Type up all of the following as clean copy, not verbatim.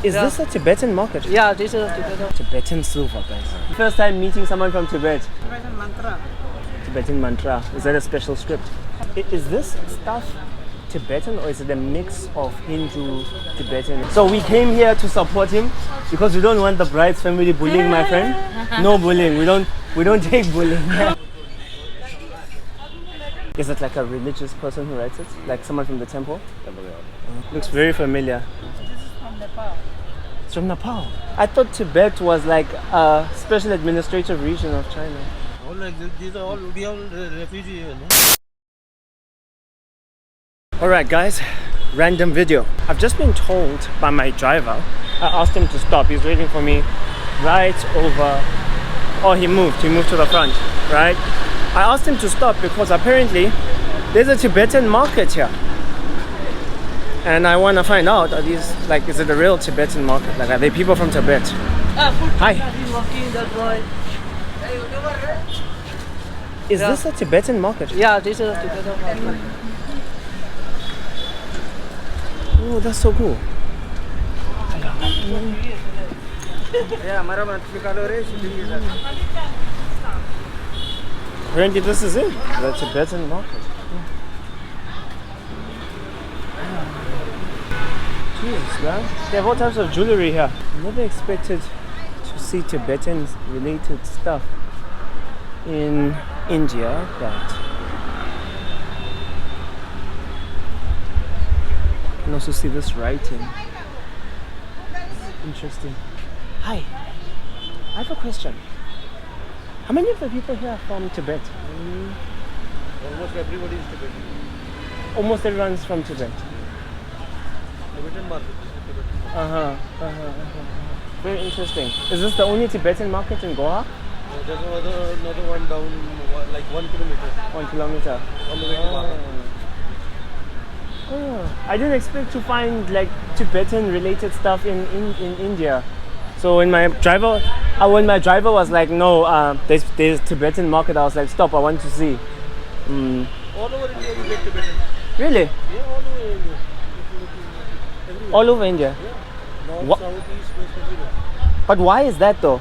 Is this a Tibetan market? Yeah, this is Tibetan. Tibetan silver, guys. First time meeting someone from Tibet. Tibetan Mantra. Tibetan Mantra. Is that a special script? Is this stuff Tibetan or is it a mix of Hindu, Tibetan? So we came here to support him because we don't want the bride's family bullying my friend. No bullying. We don't take bullying. Is it like a religious person who writes it? Like someone from the temple? Looks very familiar. This is from Nepal. It's from Nepal. I thought Tibet was like a special administrative region of China. All like these are all refugees. Alright guys, random video. I've just been told by my driver, I asked him to stop. He's waiting for me right over. Oh, he moved to the front, right? I asked him to stop because apparently there's a Tibetan market here. And I want to find out, are these, like, is it a real Tibetan market? Like, are they people from Tibet? Hi. Is this a Tibetan market? Yeah, this is Tibetan Mantra. Oh, that's so cool. Apparently this is it, the Tibetan market. Jeez, man. They have all types of jewelry here. Never expected to see Tibetan related stuff in India, but you can also see this writing. Interesting. Hi, I have a question. How many of the people here are from Tibet? Almost everybody is Tibetan. Almost everyone's from Tibet. Tibetan market. Very interesting. Is this the only Tibetan market in Goa? There's another one down like 1 kilometer. 1 kilometer. On the way to Bala. Oh, I didn't expect to find like Tibetan related stuff in India. So when my driver was like, no, there's Tibetan market, I was like, stop, I want to see. All over India you get Tibetan. Really? Yeah, all over India. Everywhere. All over India? Yeah. North, south, east, west, everywhere. But why is that though?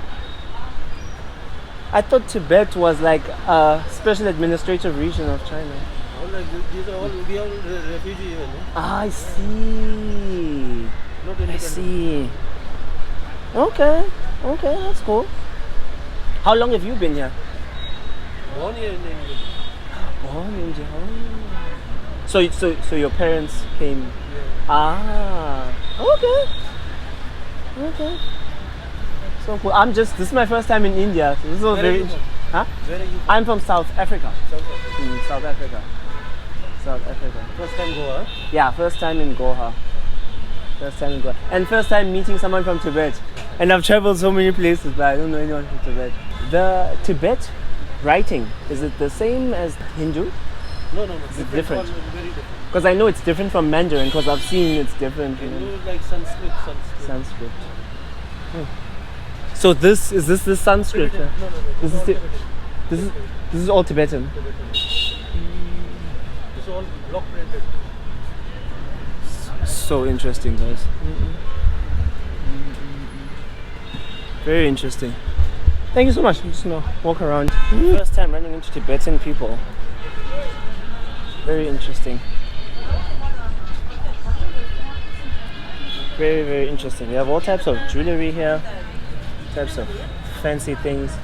I thought Tibet was like a special administrative region of China. All like these are all refugees. I see. Not I independent. see. Okay, that's cool. How long have you been here? Born here in England. Born in India. So your parents came. Yeah. Ah, okay. So cool. This is my first time in India. So this is Where are very. you from? Huh? Where are you from? I'm from South Africa. South Africa. South Africa. South Africa. First time Goa? Yeah, first time in Goa. And first time meeting someone from Tibet. And I've traveled so many places, but I don't know anyone from Tibet. The Tibet writing, is it the same as Hindu? No. Is it different? Very different. Because I know it's different from Mandarin, because I've seen it's different. Hindu is like Sanskrit. Sanskrit. So is this the Sanskrit? No. This is all Tibetan. This is all block printed. So interesting, guys. Very interesting. Thank you so much. I'm just gonna walk around. First time running into Tibetan people. Very interesting. Very, very interesting. We have all types of jewelry here, types of fancy things,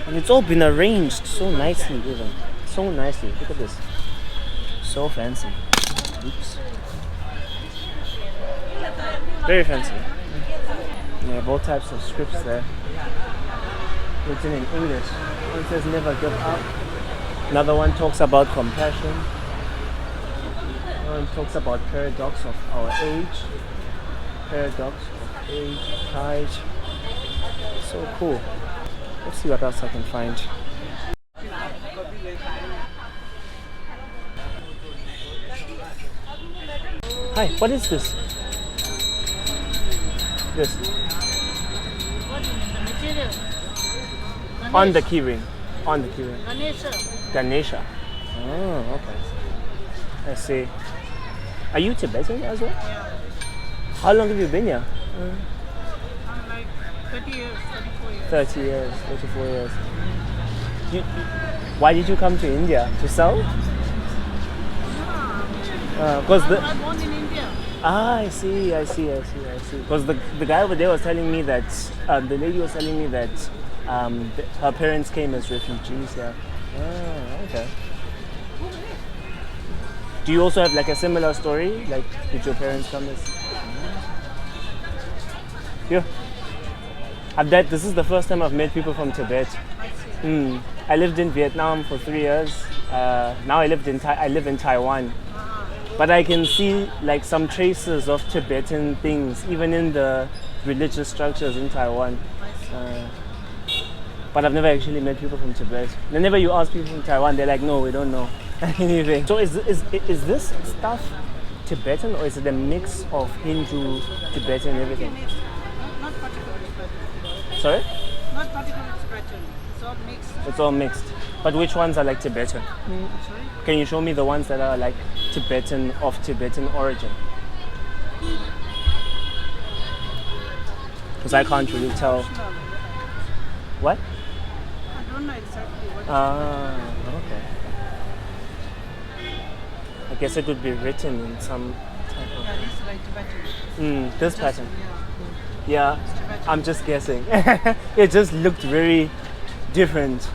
and it's all been arranged so nicely, even so nicely. Look at this, so fancy. Oops. Very fancy. We have all types of scripts there, written in English. One says never give up. Another one talks about compassion. One talks about paradox of our age. Paradox of age, pride. So cool. Let's see what else I can find. Hi, what is this? This. Material. On the keyring. On the keyring. Ganesha. Ganesha. Oh, okay. I see. Are you Tibetan as well? How long have you been here? I'm like 30 years, 34 years. 30 years, 34 years. You, why did you come to India? To sell? Because the I'm born in India. I see. Because the guy over there was telling me that the lady was telling me that her parents came as refugees. Yeah. Ah, okay. Do you also have like a similar story? Like, did your parents come as? Yeah. This is the first time I've met people from Tibet. I lived in Vietnam for 3 years. Now I live in Taiwan. But I can see like some traces of Tibetan things, even in the religious structures in Taiwan. But I've never actually met people from Tibet. Whenever you ask people from Taiwan, they're like, no, we don't know anything. So is this stuff Tibetan, or is it a mix of Hindu, Tibetan, everything? Not particularly Tibetan. Sorry? Not particularly Tibetan. It's all mixed. It's all mixed. But which ones are like Tibetan? Sorry? Can you show me the ones that are like Tibetan, of Tibetan origin? Because I can't really tell. What? I don't know exactly what Okay. I guess it would be written in some type of... Yeah, this is like Tibetan. this pattern. Yeah. Yeah, It's Tibetan. I'm just guessing. It just looked very different.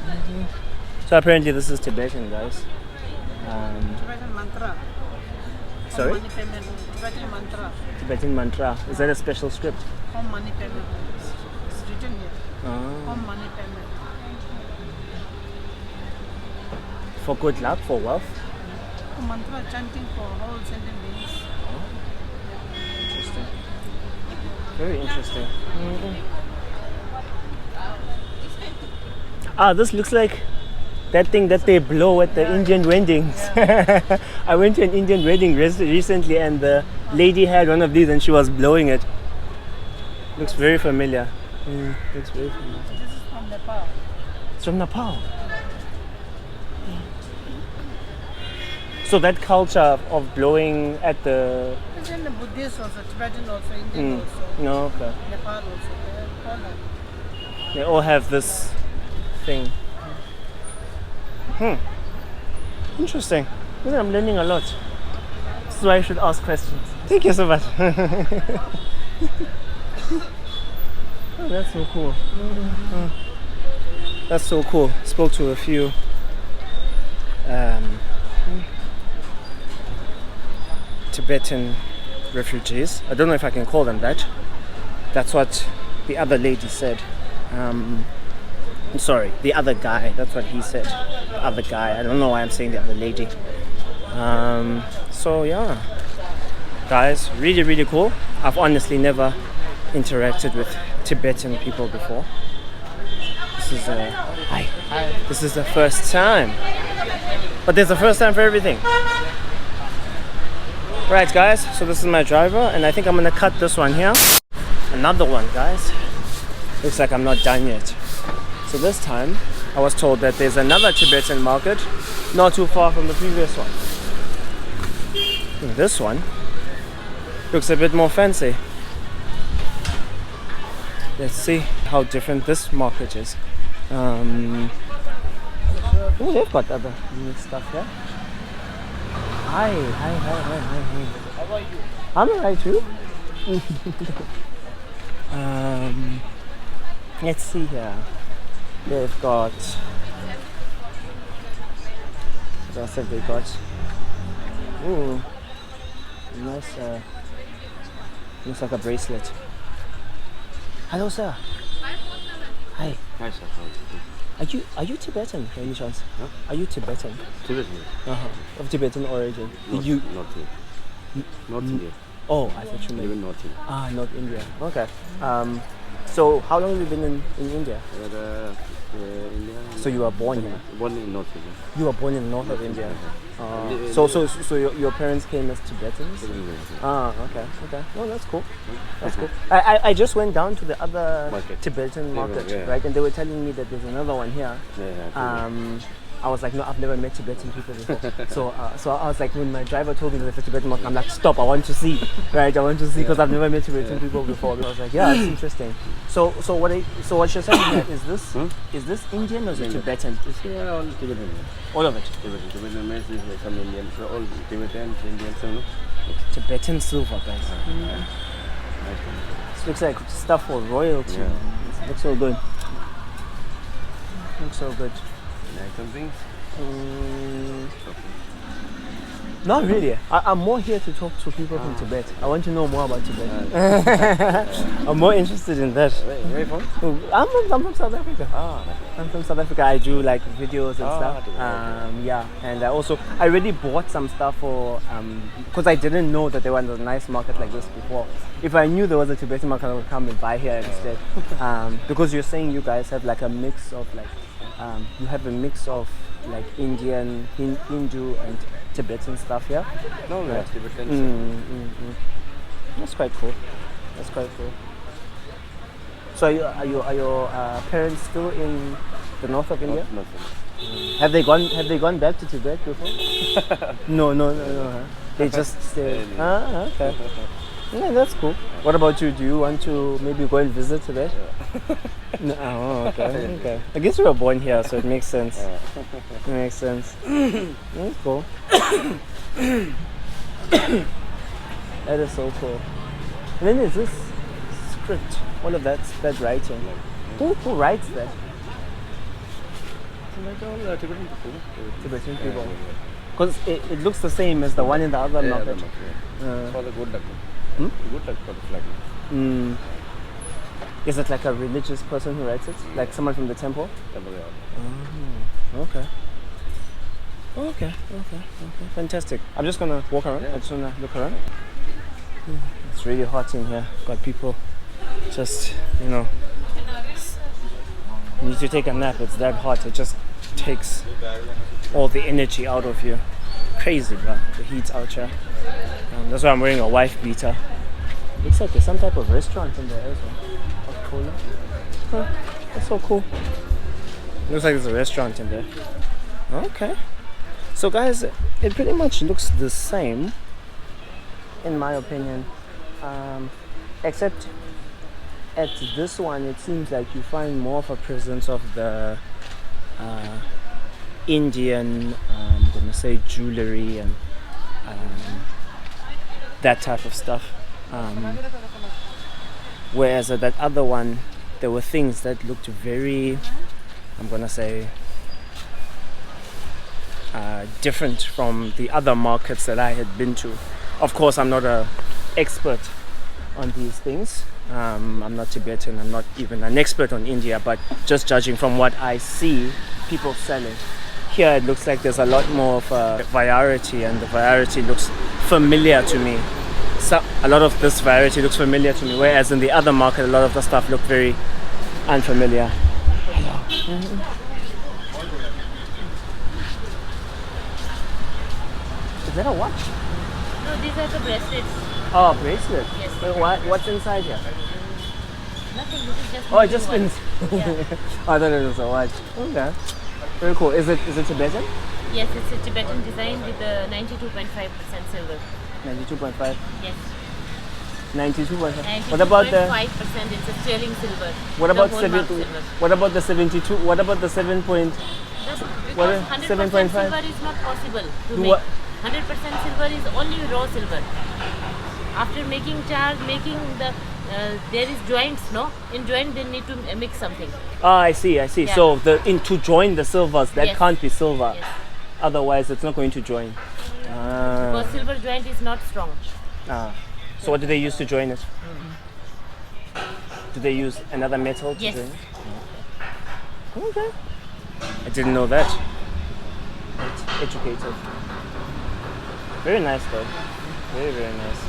So apparently this is Tibetan, guys. Tibetan Mantra. Sorry? Home money payment. Tibetan Mantra. Tibetan Mantra. Is that a special script? Home money payment. It's written here. Home money payment. For good luck, for wealth. Mantra chanting for whole 7 days. Interesting. Very interesting. This looks like that thing that they blow at the Indian weddings. I went to an Indian wedding recently, and the lady had one of these and she was blowing it. Looks very familiar. Looks very familiar. This is from Nepal. It's from Nepal. So that culture of blowing at the... It's in the Buddhist also, Tibetan also, Indian also, No, okay. Nepal also. They all have. They all have this thing. Interesting. I'm learning a lot. This is why I should ask questions. Thank you so much. Oh, that's so cool. That's so cool. Spoke to a few Tibetan refugees. I don't know if I can call them that. That's what the other lady said. I'm sorry, the other guy. That's what he said. The other guy. I don't know why I'm saying the other lady. So yeah, guys, really, really cool. I've honestly never interacted with Tibetan people before. This is hi. This is the first time. But there's a first time for everything. Right, guys. So this is my driver, and I think I'm gonna cut this one here. Another one, guys. Looks like I'm not done yet. So this time, I was told that there's another Tibetan market not too far from the previous one. And this one looks a bit more fancy. Let's see how different this market is. Oh, they've got other neat stuff here. Hi. How are you? I'm alright too. Let's see here. They've got... What else have they got? Ooh, nice. Looks like a bracelet. Hello, sir. Hi. Hi, sir. Are you Tibetan by any chance? Huh? Are you Tibetan? Tibetan. Of Tibetan origin? Not You? North India. Oh, I thought you meant. Even North India. North India. Okay. So how long have you been in India? India. So you were born here? Born in North India. You were born in north of India. So your parents came as Tibetans? Okay. No, that's cool. That's cool. I just went down to the other Market. Tibetan market, Yeah. right? And they were telling me that there's another one here. Yeah. I was like, no, I've never met Tibetan people before. So I was like, when my driver told me there's a Tibetan monk, I'm like, stop, I want to see, right? I want to see because I've never met Tibetan people before. I was like, yeah, it's interesting. So what you're saying here is this Indian or is it Tibetan? Yeah, all Tibetan. All of it. Tibetan means is like some Indians, so all Tibetans, Indians, you know. Tibetan silver, guys. Nice one. This looks like stuff for royalty. Yeah. It looks so good. Looks so good. Like something? Not really. I'm more here to talk to people from Tibet. I want to know more about Tibet. I'm more interested in that. Where are you from? I'm from South Africa. Nice. I'm from South Africa. I do like videos and stuff. Okay. Yeah, and I already bought some stuff for because I didn't know that there was a nice market like this before. If I knew there was a Tibetan market, I would come and buy here instead. Because you're saying you guys have like a mix of like you have a mix of like Indian, Hindu, and Tibetan stuff here. No, right. Tibetans. That's quite cool. That's quite cool. So are your parents still in the north of India? No. Have they gone back to Tibet before? No. Huh? They just stayed. Okay. Yeah, that's cool. What about you? Do you want to maybe go and visit Tibet? No. Oh, okay. I guess you were born here, so it makes sense. It makes sense. That's cool. That is so cool. And then there's this script. All of that writing. Who writes that? Like all Tibetan people. Tibetan people. Because it looks the same as the one in the other market. For the good luck. Hmm? Good luck for the flag. Is it like a religious person who writes it? Like someone from the temple? Okay. Okay. Fantastic. I'm just gonna walk around. I just wanna look around. It's really hot in here. Got people just, you need to take a nap. It's that hot. It just takes all the energy out of you. Crazy, bro. The heat's out here. That's why I'm wearing a wife beater. Looks like there's some type of restaurant in there as well. Hot cola. Huh, that's so cool. Looks like there's a restaurant in there. Okay. So guys, it pretty much looks the same, in my opinion. Except at this one, it seems like you find more of a presence of the Indian, I'm gonna say jewelry and that type of stuff. Whereas at that other one, there were things that looked very, I'm gonna say, different from the other markets that I had been to. Of course, I'm not an expert on these things. I'm not Tibetan, I'm not even an expert on India, but just judging from what I see people selling. Here it looks like there's a lot more of a variety, and the variety looks familiar to me. So a lot of this variety looks familiar to me, whereas in the other market a lot of the stuff looked very unfamiliar. Is that a watch? No, these are the bracelets. Oh, bracelet? Yes. Wait, what's inside here? Nothing, this is just Oh, it just spins. Yeah. I thought it was a watch. Okay. Very cool. Is it Tibetan? Yes, it's a Tibetan design with the 92.5% silver. 92.5. Yes. 92.5. What about the 5% it's a sterling silver. What about the hallmark silver. What about the 72? What about the 7 point? Because What is 100% 7.5? silver is not possible to Do make. what? 100% silver is only raw silver. After making charge, there is joints, no? In joint they need to mix something. Ah, I see. Yeah. So to join the silvers, that Yes. can't be silver. Yes. Otherwise, it's not going to join. Because silver joint is not strong. So what do they use to join it? Do they use another metal to Yes. join it? Okay. I didn't know that. It's educated. Very nice though. Very, very nice.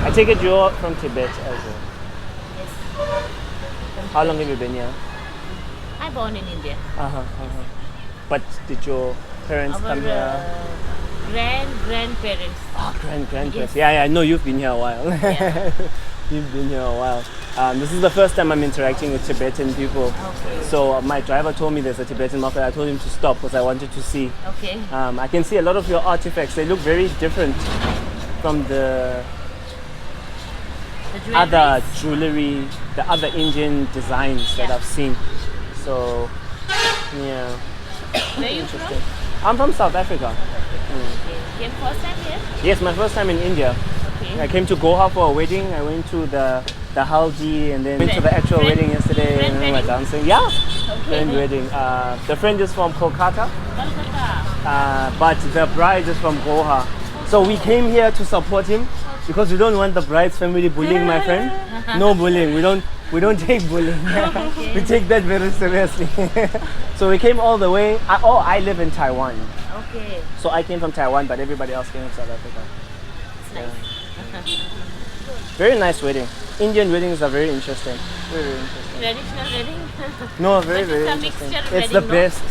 I take it you're from Tibet as well. Yes. How long have you been here? I born in India. But did your parents Our come here? grandparents. Grandparents. Yes. Yeah, I know you've been here a while. Yeah. You've been here a while. This is the first time I'm interacting with Tibetan people. Okay. So my driver told me there's a Tibetan market. I told him to stop because I wanted to see. Okay. I can see a lot of your artifacts. They look very different from the The other jewelry. jewelry, the other Indian designs that Yeah. I've seen. So, yeah. Where are you from? I'm from South Africa. Okay. Came first time here? Yes, my first time in India. Okay. I came to Goa for a wedding. I went to the haldi and then went to the actual Friend- wedding yesterday friend and then we were wedding? dancing. Yeah, Okay. friend wedding. The friend is from Kolkata, Kolkata. but the bride is from Goa. So we came here to support him because we don't want the bride's family bullying my friend. No bullying. We don't take bullying. We take that very seriously. So we came all the way. I live in Taiwan. Okay. So I came from Taiwan, but everybody else came from South Africa. It's nice. Very nice wedding. Indian weddings are very interesting. Very, very interesting. Traditional wedding. No, very, But very it's a interesting. mixture It's the wedding, no? best.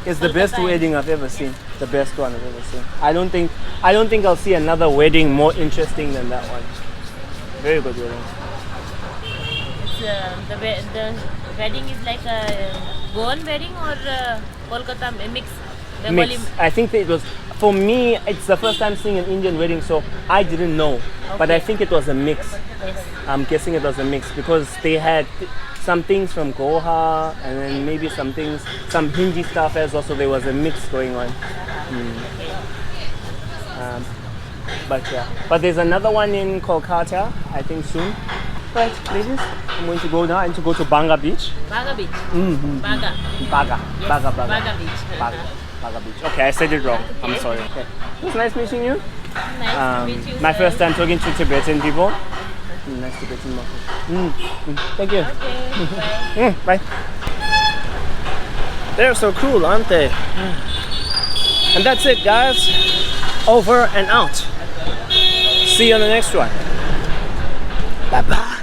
It's the best Kolkata wedding I've ever seen. The best one I've ever seen. I don't think I'll see another wedding more interesting than that one. Very good wedding. It's, the wedding is like a Goan wedding or Kolkata mix? Bengali. Mix. I think that it was, for me, it's the first time seeing an Indian wedding, so I didn't know. But I Okay. think it was a mix. Yes. I'm guessing it was a mix because they had some things from Goa and then maybe some Hindi stuff as well, so there was a mix going on. But yeah, but there's another one in Kolkata, I think soon. Right, ladies, I'm going to go now. I need to go to Banga Beach. Baga Beach. Mm-hmm. Baga. Baga. Yes, Baga. Baga Beach. Baga Beach. Okay, I said it wrong. I'm Okay. sorry. Okay. It was nice meeting you. Nice to meet you. My sir. first time talking to Tibetan people. Nice Tibetan people. Thank you. Okay. Bye. Bye. They're so cool, aren't they? And that's it, guys. Over and out. See you on the next one. Bye bye.